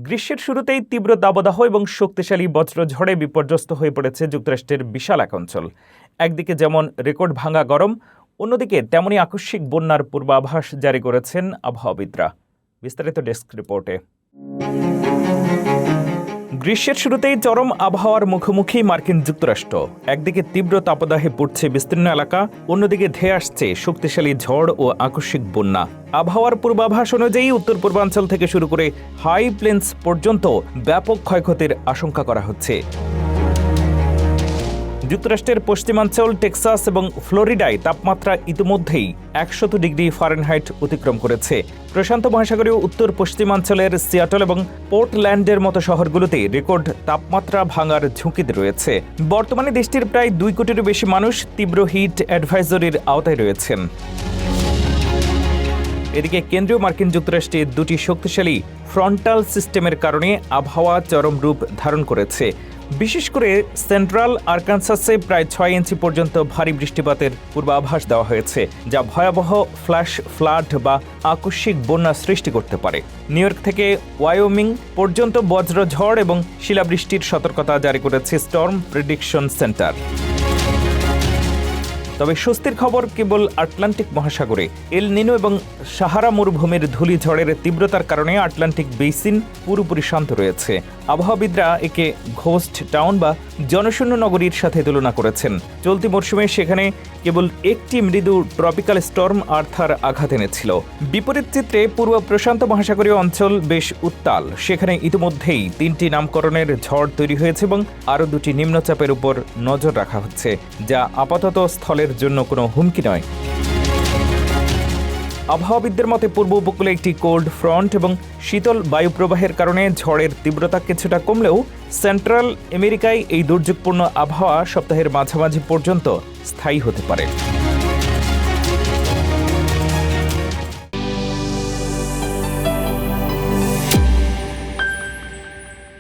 গ্রীষ্মের শুরুতেই তীব্র দাবদাহ এবং শক্তিশালী বজ্রঝড়ে বিপর্যস্ত হয়ে পড়েছে যুক্তরাষ্ট্রের বিশাল এক অঞ্চল। একদিকে যেমন রেকর্ড ভাঙা গরম, অন্যদিকে তেমনই আকস্মিক বন্যার পূর্বাভাস জারি করেছেন আবহাওয়াবিদরা। বিস্তারিত ডেস্ক রিপোর্টে। গ্রীষ্মের শুরুতেই চরম আবহাওয়ার মুখোমুখি মার্কিন যুক্তরাষ্ট্র। একদিকে তীব্র তাপদাহে পড়ছে বিস্তীর্ণ এলাকা, অন্যদিকে ধেয়ে আসছে শক্তিশালী ঝড় ও আকস্মিক বন্যা। আবহাওয়ার পূর্বাভাস অনুযায়ী উত্তর পূর্বাঞ্চল থেকে শুরু করে হাই প্লেন্স পর্যন্ত ব্যাপক ক্ষয়ক্ষতির আশঙ্কা করা হচ্ছে। যুক্তরাষ্ট্রের পশ্চিমাঞ্চল টেক্সাস এবং ফ্লোরিডায় তাপমাত্রা ইতিমধ্যেই 100 ডিগ্রি ফারেনহাইট অতিক্রম করেছে। প্রশান্ত মহাসাগরীয় উত্তর পশ্চিমাঞ্চলের সিয়াটল এবং পোর্টল্যান্ডের মতো শহরগুলোতে রেকর্ড তাপমাত্রা ভাঙার ঝুঁকিতে রয়েছে। বর্তমানে দেশটির প্রায় 2 কোটিরও বেশি মানুষ তীব্র হিট অ্যাডভাইজরির আওতায় রয়েছেন। এদিকে কেন্দ্রীয় মার্কিন যুক্তরাষ্ট্রে 2টি শক্তিশালী ফ্রন্টাল সিস্টেমের কারণে আবহাওয়া চরম রূপ ধারণ করেছে। বিশেষ করে সেন্ট্রাল আরকানসাসে প্রায় 6 ইঞ্চি পর্যন্ত ভারী বৃষ্টিপাতের পূর্বাভাস দেওয়া হয়েছে, যা ভয়াবহ ফ্ল্যাশ ফ্লাড বা আকস্মিক বন্যা সৃষ্টি করতে পারে। নিউ ইয়র্ক থেকে ওয়াইওমিং পর্যন্ত বজ্রঝড় এবং শিলাবৃষ্টির সতর্কতা জারি করেছে স্টর্ম প্রেডিকশন সেন্টার। তবে স্বস্তির খবর কেবল আটলান্টিক মহাসাগরে। এল নিনো এবং সাহারা মরুভূমির ধূলিঝড়ের তীব্রতার কারণে আটলান্টিক বেসিন পুরোপুরি শান্ত রয়েছে। আবহাওয়াবিদরা একে ঘোস্ট টাউন বা জনশূন্য নগরীর সাথে তুলনা করেছেন। চলতি মরশুমে সেখানে কেবল একটি মৃদু ট্রপিক্যাল স্টর্ম আর্থার আঘাত এনেছিল। বিপরীত চিত্রে পূর্ব প্রশান্ত মহাসাগরীয় অঞ্চল বেশ উত্তাল। সেখানে ইতিমধ্যেই 3টি নামকরণের ঝড় তৈরি হয়েছে এবং আরও 2টি নিম্নচাপের উপর নজর রাখা হচ্ছে, যা আপাতত স্থলের জন্য কোনো হুমকি নয়। আবহাওয়াবিদদের মতে পূর্ব উপকূলে একটি কোল্ড ফ্রন্ট এবং শীতল বায়ুপ্রবাহের কারণে ঝড়ের তীব্রতা কিছুটা কমলেও সেন্ট্রাল আমেরিকায় এই দুর্যোগপূর্ণ আবহাওয়া সপ্তাহের মাঝামাঝি পর্যন্ত স্থায়ী হতে পারে।